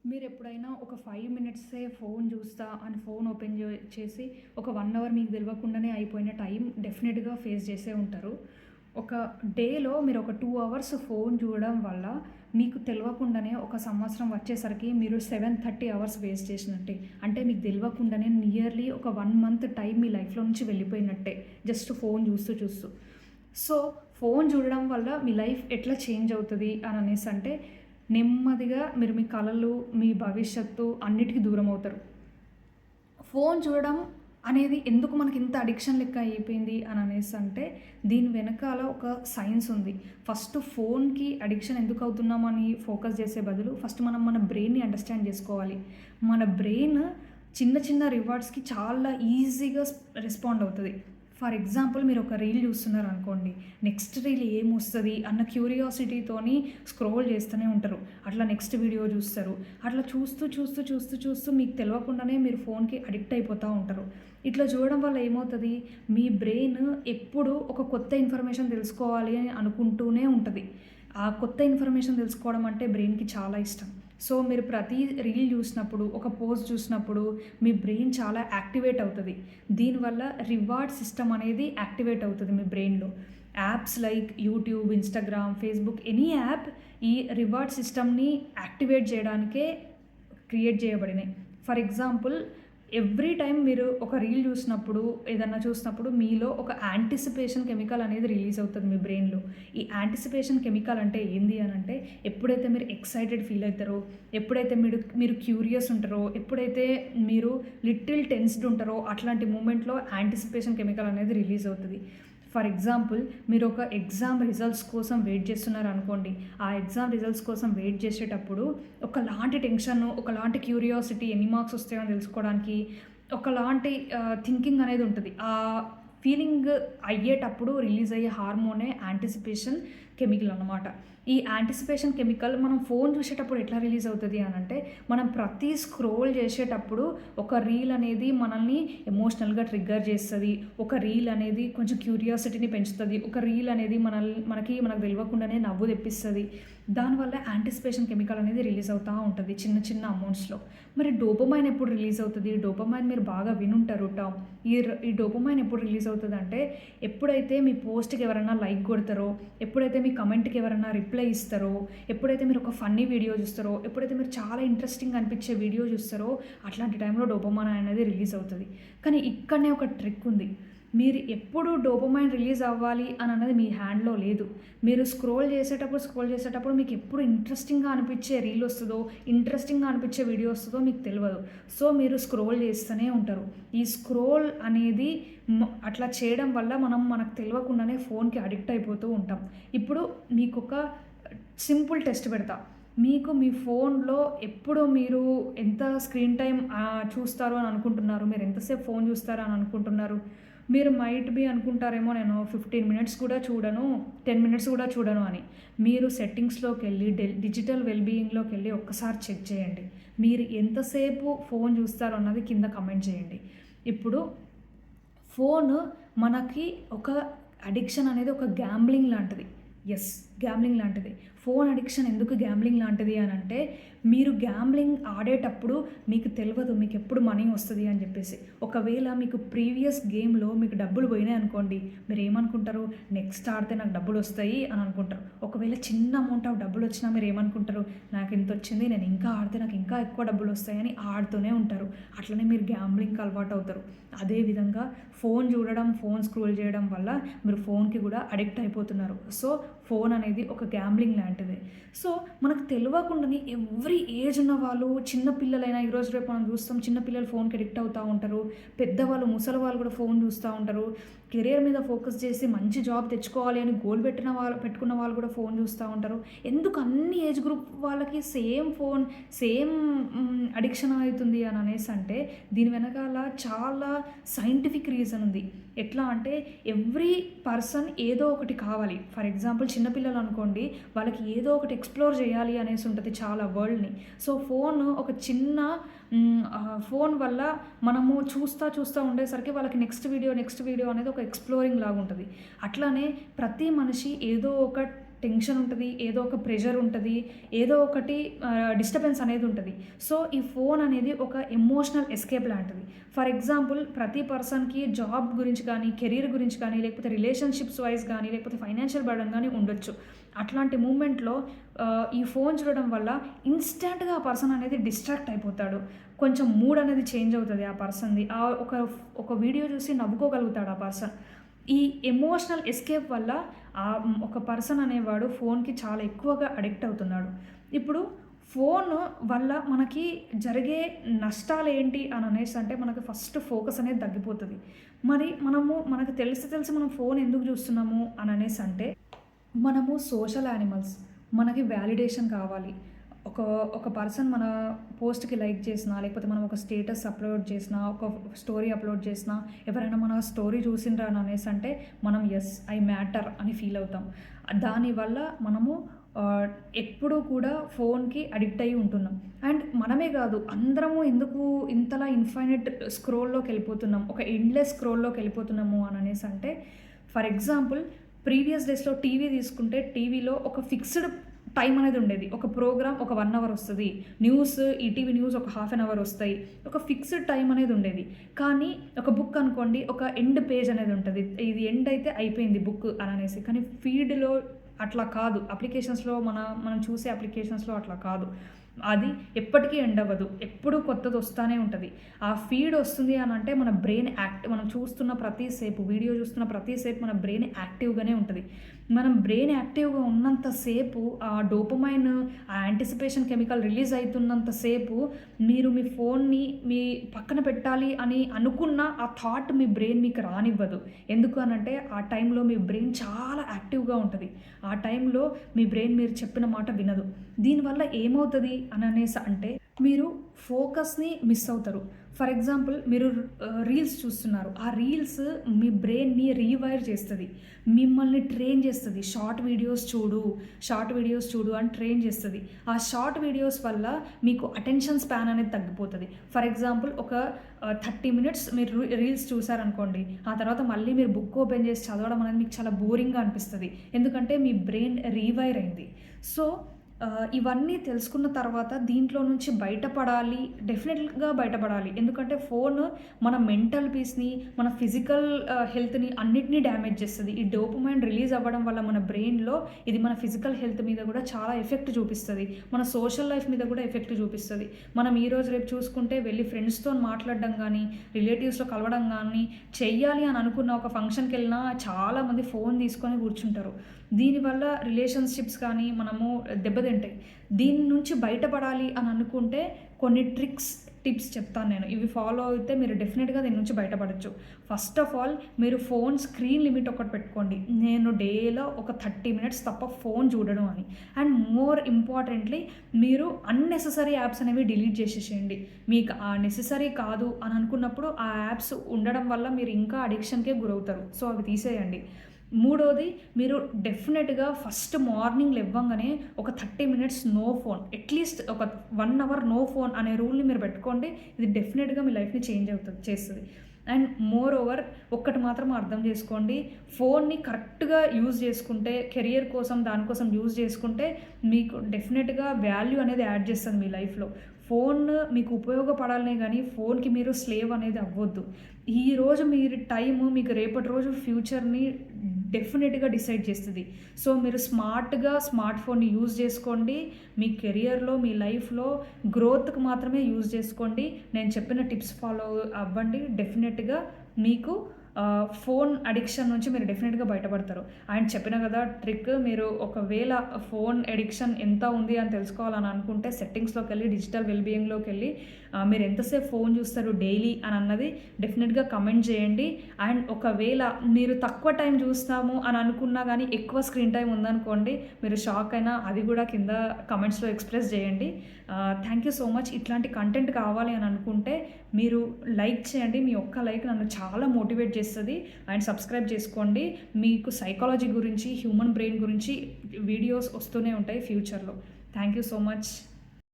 మీరెప్పుడైనా ఒక 5 మినిట్సే ఫోను జూస్తా అని ఫోను ఓపెన్ చేసి ఒక 1 అవర్ మీకు తెలవకుండానే అయిపోయిన టైం డెఫినిట్‌గా ఫేస్ చేసే ఉంటారు. ఒక డేలో మీరు ఒక 2 అవర్స్ ఫోను చూడడం వల్ల మీకు తెలవకుండానే ఒక సంవత్సరం వచ్చేసరికి మీరు 730 అవర్స్ వేస్ట్ చేసినట్టే. అంటే మీకు తెలవకుండానే నియర్లీ ఒక 1 మంత్ టైం మీ లైఫ్‌లో నుంచి వెళ్ళిపోయినట్టే. జస్ట్ ఫోను చూస్తూ చూస్తూ. సో, ఫోను చూడడం వల్ల మీ లైఫ్ ఎట్లా చేంజ్ అవుతది అననేసంటే నెమ్మదిగా మీరు మీ కలలు, మీ భవిష్యత్తు అన్నిటికి దూరమవుతారు. ఫోను చూడడం అనేది ఎందుకు మనకింత అడిక్షన్ లెక్క అయిపోయింది అననేసంటే, దీని వెనకాల ఒక సైన్స్ ఉంది. ఫస్ట్ ఫోన్‌కి అడిక్షన్ ఎందుకు అవుతున్నామని ఫోకస్ చేసే బదులు, ఫస్ట్ మనం మన బ్రెయిన్‌ని అండర్‌స్టాండ్ చేసుకోవాలి. మన బ్రెయిన్ చిన్న చిన్న రివార్డ్స్‌కి చాలా ఈజీగా రెస్పాండ్ అవుతది. ఫర్ ఎగ్జాంపుల్ మీరు ఒక రీల్ చూస్తున్నారనుకోండి. నెక్స్ట్ రీల్ ఏమొస్తది అన్న క్యూరియాసిటీతోని స్క్రోల్ చేస్తూనే ఉంటారు. అట్లా నెక్స్ట్ వీడియో చూస్తారు. అట్లా చూస్తూ మీకు తెలవకుండానే మీరు ఫోన్‌కి అడిక్ట్ అయిపోతా ఉంటారు. ఇట్లా చూడడం వల్ల ఏమవుతది, మీ బ్రెయిన్ ఎప్పుడు ఒక కొత్త ఇన్ఫర్మేషన్ తెలుసుకోవాలి అని అనుకుంటూనే ఉంటది. ఆ కొత్త ఇన్ఫర్మేషన్ తెలుసుకోవడం అంటే బ్రెయిన్‌కి చాలా ఇష్టం. సో, మీరు ప్రతి రీల్ చూసినప్పుడు, ఒక పోస్ట్ చూసినప్పుడు మీ బ్రెయిన్ చాలా యాక్టివేట్ అవుతది. దీనివల్ల రివార్డ్ సిస్టమ్ అనేది యాక్టివేట్ అవుతది మీ బ్రెయిన్‌లో. Apps like YouTube, Instagram, Facebook any app ఈ రివార్డ్ సిస్టమ్‌ని యాక్టివేట్ చేయడానికే క్రియేట్ చేయబడినాయి. ఫర్ ఎగ్జాంపుల్ ఎవ్రీ టైమ్ మీరు ఒక రీల్ చూసినప్పుడు, ఏదన్నా చూసినప్పుడు మీలో ఒక యాంటిసిపేషన్ కెమికల్ అనేది రిలీజ్ అవుతది మీ బ్రెయిన్‌లో. ఈ యాంటిసిపేషన్ కెమికల్ అంటే ఏంది అనంటే, ఎప్పుడైతే మీరు ఎక్సైటెడ్ ఫీల్ అయితారో, ఎప్పుడైతే మీరు క్యూరియస్ ఉంటారో, ఎప్పుడైతే మీరు లిటిల్ టెన్స్డ్ ఉంటారో, అట్లాంటి మూమెంట్‌లో యాంటిసిపేషన్ కెమికల్ అనేది రిలీజ్ అవుతది. ఫర్ ఎగ్జాంపుల్ మీరు ఒక ఎగ్జామ్ రిజల్ట్స్ కోసం వెయిట్ చేస్తున్నారనుకోండి. ఆ ఎగ్జామ్ రిజల్ట్స్ కోసం వెయిట్ చేసేటప్పుడు ఒకలాంటి టెన్షను, ఒకలాంటి క్యూరియాసిటీ ఎన్ని మార్క్స్ వస్తాయో అని తెలుసుకోవడానికి ఒకలాంటి థింకింగ్ అనేది ఉంటది. ఫీలింగ్ అయ్యేటప్పుడు రిలీజ్ అయ్యే హార్మోనే యాంటిసిపేషన్ కెమికల్ అనమాట. ఈ యాంటిసిపేషన్ కెమికల్ మనం ఫోన్ చూసేటప్పుడు ఎట్లా రిలీజ్ అవుతది అనంటే, మనం ప్రతి స్క్రోల్ చేసేటప్పుడు ఒక రీల్ అనేది మనల్ని ఎమోషనల్‌గా ట్రిగ్గర్ చేస్తది. ఒక రీల్ అనేది కొంచెం క్యూరియాసిటీని పెంచుతది. ఒక రీల్ అనేది మనకు తెలవకుండానే నవ్వు తెప్పిస్తది. దానివల్ల యాంటిసిపేషన్ కెమికల్ అనేది రిలీజ్ అవుతా ఉంటది చిన్న చిన్న అమౌంట్స్‌లో. మరి డోపమైన్ ఎప్పుడు రిలీజ్ అవుతది? డోపమైన్ మీరు బాగా వినుంటారు టర్మ్. ఈ డోపమైన్ ఎప్పుడు రిలీజ్ అవుతదంటే, ఎప్పుడైతే మీ పోస్ట్‌కి ఎవరైనా లైక్ కొడతారో, ఎప్పుడైతే మీ కమెంట్‌కి ఎవరైనా రిప్లై ఇస్తారో, ఎప్పుడైతే మీరు ఒక ఫన్నీ వీడియో చూస్తారో, ఎప్పుడైతే మీరు చాలా ఇంట్రెస్టింగ్ అనిపించే వీడియో చూస్తారో, అట్లాంటి టైంలో డోపమైన్ అనేది రిలీజ్ అవుతది. కానీ ఇక్కడనే ఒక ట్రిక్ ఉంది. మీరు ఎప్పుడు డోపమైన్ రిలీజ్ అవ్వాలి అని అన్నది మీ హ్యాండ్‌లో లేదు. మీరు స్క్రోల్ చేసేటప్పుడు మీకు ఎప్పుడు ఇంట్రెస్టింగ్‌గా అనిపించే రీల్ వస్తదో, ఇంట్రెస్టింగ్‌గా అనిపించే వీడియో వస్తదో మీకు తెలవదు. సో, మీరు స్క్రోల్ చేస్తూనే ఉంటారు. ఈ స్క్రోల్ అనేది అట్లా చేయడం వల్ల మనకు తెలవకుండానే ఫోన్‌కి అడిక్ట్ అయిపోతూ ఉంటాం. ఇప్పుడు మీకొక సింపుల్ టెస్ట్ పెడతా. మీకు మీ ఫోన్‌లో ఎప్పుడు మీరు ఎంత స్క్రీన్ టైమ్ చూస్తారు అని అనుకుంటున్నారు? మీరు ఎంతసేపు ఫోన్ చూస్తారు అని అనుకుంటున్నారు? మీరు మైట్ బీ అనుకుంటారేమో నేను 15 మినిట్స్ కూడా చూడను, 10 మినిట్స్ కూడా చూడను అని. మీరు సెట్టింగ్స్‌లోకెళ్ళి డిజిటల్ వెల్ బీయింగ్‌లోకెళ్ళి ఒక్కసారి చెక్ చేయండి. మీరు ఎంతసేపు ఫోన్ చూస్తారో అన్నది కింద కామెంట్ చేయండి. ఇప్పుడు ఫోను మనకి ఒక అడిక్షన్ అనేది ఒక గ్యాంబ్లింగ్ లాంటిది. యెస్. గ్యాంబ్లింగ్ లాంటిది. ఫోన్ అడిక్షన్ ఎందుకు గ్యాంబ్లింగ్ లాంటిది అనంటే, మీరు గ్యాంబ్లింగ్ ఆడేటప్పుడు మీకు తెలవదు మీకెప్పుడు మనీ వస్తది అని చెప్పేసి. ఒకవేళ మీకు ప్రీవియస్ గేమ్‌లో మీకు డబ్బులు పోయినాయనుకోండి, మీరేమనుకుంటారు? నెక్స్ట్ ఆడితే నాకు డబ్బులొస్తాయి అని అనుకుంటారు. ఒకవేళ చిన్న అమౌంట్ ఆఫ్ డబ్బులొచ్చినా మీరేమనుకుంటారు? నాకింతొచ్చింది, నేను ఇంకా ఆడితే నాకు ఇంకా ఎక్కువ డబ్బులొస్తాయని ఆడుతూనే ఉంటారు. అట్లనే మీరు గ్యాంబ్లింగ్‌కి అలవాటవుతారు. అదేవిధంగా ఫోన్ చూడడం, ఫోన్ స్క్రోల్ చేయడం వల్ల మీరు ఫోన్‌కి కూడా అడిక్ట్ అయిపోతున్నారు. సో, ఫోన్ అనేది ఒక గ్యాంబ్లింగ్ లాంటిది. సో, మనకు తెలవకుండానే ఎవ్రీ ఏజ్ ఉన్న వాళ్ళు, చిన్న పిల్లలైనా ఈరోజు రేపు మనం చూస్తాం చిన్న పిల్లలు ఫోన్‌కి అడిక్ట్ అవుతా ఉంటారు. పెద్దవాళ్ళు, ముసలి వాళ్ళు కూడా ఫోన్ చూస్తూ ఉంటారు. కెరియర్ మీద ఫోకస్ చేసి మంచి జాబ్ తెచ్చుకోవాలి అని గోల్ పెట్టుకున్న వాళ్ళు కూడా ఫోన్ చూస్తూ ఉంటారు. ఎందుకు అన్ని ఏజ్ గ్రూప్ వాళ్ళకి సేమ్ అడిక్షన్ అవుతుంది అని అనేసంటే, దీని వెనకాల చాలా సైంటిఫిక్ రీజన్ ఉంది. ఎట్లా అంటే ఎవ్రీ పర్సన్ ఏదో ఒకటి కావాలి. ఫర్ ఎగ్జాంపుల్ చిన్నపిల్లలు అనుకోండి, వాళ్ళకి ఏదో ఒకటి ఎక్స్‌ప్లోర్ చేయాలి అనేసి ఉంటది చాలా వరల్డ్‌ని. సో, ఒక చిన్న ఫోన్ వల్ల మనము చూస్తా ఉండేసరికి వాళ్ళకి నెక్స్ట్ వీడియో అనేది ఒక ఎక్స్‌ప్లోరింగ్ లాగుంటది. అట్లానే ప్రతి మనిషి ఏదో ఒక టెన్షన్ ఉంటుంది, ఏదో ఒక ప్రెషర్ ఉంటుంది, ఏదో ఒకటి డిస్టర్బెన్స్ అనేది ఉంటుంది. సో ఈ ఫోన్ అనేది ఒక ఎమోషనల్ ఎస్కేప్ లాంటిది. ఫర్ ఎగ్జాంపుల్ ప్రతి పర్సన్కి జాబ్ గురించి కానీ, కెరీర్ గురించి కానీ, లేకపోతే రిలేషన్షిప్స్ వైజ్ కానీ, లేకపోతే ఫైనాన్షియల్ బర్డన్ కానీ ఉండొచ్చు. అట్లాంటి మూమెంట్లో ఈ ఫోన్ చూడడం వల్ల ఇన్స్టెంట్గా ఆ పర్సన్ అనేది డిస్ట్రాక్ట్ అయిపోతాడు. కొంచెం మూడ్ అనేది చేంజ్ అవుతుంది ఆ పర్సన్ది. ఒక వీడియో చూసి నవ్వుకోగలుగుతాడు ఆ పర్సన్. ఈ ఎమోషనల్ ఎస్కేప్ వల్ల ఒక పర్సన్ అనేవాడు ఫోన్కి చాలా ఎక్కువగా అడిక్ట్ అవుతున్నాడు. ఇప్పుడు ఫోన్ వల్ల మనకి జరిగే నష్టాలు ఏంటి అని అనేసి అంటే మనకి ఫస్ట్ ఫోకస్ అనేది తగ్గిపోతుంది. మరి మనకు తెలిసి మనం ఫోన్ ఎందుకు చూస్తున్నాము అని అనేసి అంటే మనము సోషల్ యానిమల్స్. మనకి వ్యాలిడేషన్ కావాలి. ఒక పర్సన్ మన పోస్ట్కి లైక్ చేసినా, లేకపోతే మనం ఒక స్టేటస్ అప్లోడ్ చేసినా, ఒక స్టోరీ అప్లోడ్ చేసినా, ఎవరైనా మన స్టోరీ చూసిండ్రా అని అనేసి అంటే మనం ఎస్ ఐ మ్యాటర్ అని ఫీల్ అవుతాం. దానివల్ల మనము ఎప్పుడూ కూడా ఫోన్కి అడిక్ట్ అయ్యి ఉంటున్నాం. అండ్ మనమే కాదు, అందరము ఎందుకు ఇంతలా ఇన్ఫైనైట్ స్క్రోల్లోకి వెళ్ళిపోతున్నాం, ఒక ఎండ్లెస్ స్క్రోల్లోకి వెళ్ళిపోతున్నాము అని అనేసి అంటే ఫర్ ఎగ్జాంపుల్ ప్రీవియస్ డేస్లో టీవీ తీసుకుంటే టీవీలో ఒక ఫిక్స్డ్ టైం అనేది ఉండేది. ఒక ప్రోగ్రామ్ ఒక 1 అవర్ వస్తుంది, న్యూస్ ఈటీవీ న్యూస్ ఒక ½ అవర్ వస్తాయి, ఒక ఫిక్స్డ్ టైం అనేది ఉండేది. కానీ ఒక బుక్ అనుకోండి, ఒక ఎండ్ పేజ్ అనేది ఉంటుంది, ఇది ఎండ్ అయితే అయిపోయింది బుక్ అని అనేసి. కానీ ఫీడ్లో అట్లా కాదు, అప్లికేషన్స్లో మనం చూసే అప్లికేషన్స్లో అట్లా కాదు. అది ఎప్పటికీ ఎండ్ అవ్వదు, ఎప్పుడు కొత్తది వస్తూనే ఉంటుంది. ఆ ఫీడ్ వస్తుంది అని అంటే మన బ్రెయిన్ మనం చూస్తున్న ప్రతిసేపు, వీడియో చూస్తున్న ప్రతిసేపు మన బ్రెయిన్ యాక్టివ్గానే ఉంటుంది. మనం బ్రెయిన్ యాక్టివ్గా ఉన్నంతసేపు ఆ డోపమైన్, ఆ యాంటిసిపేషన్ కెమికల్ రిలీజ్ అవుతున్నంతసేపు మీరు మీ ఫోన్ని మీ పక్కన పెట్టాలి అని అనుకున్న ఆ థాట్ మీ బ్రెయిన్ మీకు రానివ్వదు. ఎందుకు అనంటే ఆ టైంలో మీ బ్రెయిన్ చాలా యాక్టివ్గా ఉంటుంది. ఆ టైంలో మీ బ్రెయిన్ మీరు చెప్పిన మాట వినదు. దీనివల్ల ఏమవుతుంది అని అనేసి అంటే మీరు ఫోకస్ని మిస్ అవుతారు. ఫర్ ఎగ్జాంపుల్ మీరు రీల్స్ చూస్తున్నారు, ఆ రీల్స్ మీ బ్రెయిన్ని రీవైర్ చేస్తుంది, మిమ్మల్ని ట్రైన్ చేస్తుంది. షార్ట్ వీడియోస్ చూడు అని ట్రైన్ చేస్తుంది. ఆ షార్ట్ వీడియోస్ వల్ల మీకు అటెన్షన్ స్పాన్ అనేది తగ్గిపోతుంది. ఫర్ ఎగ్జాంపుల్ ఒక 30 మినిట్స్ మీరు రీల్స్ చూసారనుకోండి, ఆ తర్వాత మళ్ళీ మీరు బుక్ ఓపెన్ చేసి చదవడం అనేది మీకు చాలా బోరింగ్గా అనిపిస్తుంది. ఎందుకంటే మీ బ్రెయిన్ రీవైర్ అయింది. సో ఇవన్నీ తెలుసుకున్న తర్వాత దీంట్లో నుంచి బయటపడాలి, డెఫినెట్గా బయటపడాలి. ఎందుకంటే ఫోన్ మన మెంటల్ పీస్ని, మన ఫిజికల్ హెల్త్ని అన్నిటినీ డ్యామేజ్ చేస్తుంది. ఈ డోపమైన్ రిలీజ్ అవ్వడం వల్ల మన బ్రెయిన్లో ఇది మన ఫిజికల్ హెల్త్ మీద కూడా చాలా ఎఫెక్ట్ చూపిస్తుంది, మన సోషల్ లైఫ్ మీద కూడా ఎఫెక్ట్ చూపిస్తుంది. మనం ఈరోజు రేపు చూసుకుంటే వెళ్ళి ఫ్రెండ్స్తో మాట్లాడడం కానీ, రిలేటివ్స్లో కలవడం కానీ చెయ్యాలి అని అనుకున్న ఒక ఫంక్షన్కి వెళ్ళినా చాలామంది ఫోన్ తీసుకొని కూర్చుంటారు. దీనివల్ల రిలేషన్షిప్స్ కానీ మనము దెబ్బతింటాయి. దీని నుంచి బయటపడాలి అని అనుకుంటే కొన్ని టిప్స్ చెప్తాను నేను. ఇవి ఫాలో అయితే మీరు డెఫినెట్గా దీని నుంచి బయటపడచ్చు. ఫస్ట్ ఆఫ్ ఆల్ మీరు ఫోన్ స్క్రీన్ లిమిట్ ఒకటి పెట్టుకోండి. నేను డేలో ఒక 30 మినిట్స్ తప్ప ఫోన్ చూడడం అని. అండ్ మోర్ ఇంపార్టెంట్లీ మీరు అన్నెసెసరీ యాప్స్ అనేవి డిలీట్ చేసేసేయండి. మీకు ఆ నెసెసరీ కాదు అని అనుకున్నప్పుడు ఆ యాప్స్ ఉండడం వల్ల మీరు ఇంకా అడిక్షన్కే గురవుతారు. సో అవి తీసేయండి. మూడోది, మీరు డెఫినెట్గా ఫస్ట్ మార్నింగ్ లేవగానే ఒక 30 మినిట్స్ నో ఫోన్, అట్లీస్ట్ ఒక 1 అవర్ నో ఫోన్ అనే రూల్ని మీరు పెట్టుకోండి. ఇది డెఫినెట్గా మీ లైఫ్ని చేస్తుంది. అండ్ మోర్ ఓవర్ ఒక్కటి మాత్రం అర్థం చేసుకోండి, ఫోన్ని కరెక్ట్గా యూజ్ చేసుకుంటే, కెరియర్ కోసం దానికోసం యూజ్ చేసుకుంటే మీకు డెఫినెట్గా వాల్యూ అనేది యాడ్ చేస్తుంది మీ లైఫ్లో. ఫోన్ మీకు ఉపయోగపడాలనే కానీ ఫోన్కి మీరు స్లేవ్ అనేది అవ్వద్దు. ఈరోజు మీరు టైము మీకు రేపటి రోజు ఫ్యూచర్ని డెఫినెట్గా డిసైడ్ చేస్తుంది. సో మీరు స్మార్ట్ ఫోన్ని యూజ్ చేసుకోండి. మీ కెరియర్లో, మీ లైఫ్లో గ్రోత్కి మాత్రమే యూజ్ చేసుకోండి. నేను చెప్పిన టిప్స్ ఫాలో అవ్వండి. డెఫినెట్గా మీకు ఫోన్ అడిక్షన్ నుంచి మీరు డెఫినెట్గా బయటపడతారు. అండ్ చెప్పిన కదా ట్రిక్, మీరు ఒకవేళ ఫోన్ అడిక్షన్ ఎంత ఉంది అని తెలుసుకోవాలని అనుకుంటే సెట్టింగ్స్లోకి వెళ్ళి, డిజిటల్ వెల్బీయింగ్లోకి వెళ్ళి మీరు ఎంతసేపు ఫోన్ చూస్తారు డైలీ అని అన్నది డెఫినెట్గా కమెంట్ చేయండి. అండ్ ఒకవేళ మీరు తక్కువ టైం చూస్తాము అని అనుకున్నా కానీ ఎక్కువ స్క్రీన్ టైం ఉందనుకోండి, మీరు షాక్ అయినా అది కూడా కింద కమెంట్స్లో ఎక్స్ప్రెస్ చేయండి. Thank you so much. ఇట్లాంటి కంటెంట్ కావాలి అని అనుకుంటే మీరు లైక్ చేయండి. మీ ఒక్క లైక్ నన్ను చాలా మోటివేట్ చేస్తుంది. అండ్ సబ్స్క్రైబ్ చేసుకోండి. మీకు సైకాలజీ గురించి, హ్యూమన్ బ్రెయిన్ గురించి వీడియోస్ వస్తూనే ఉంటాయి ఫ్యూచర్లో. Thank you so much.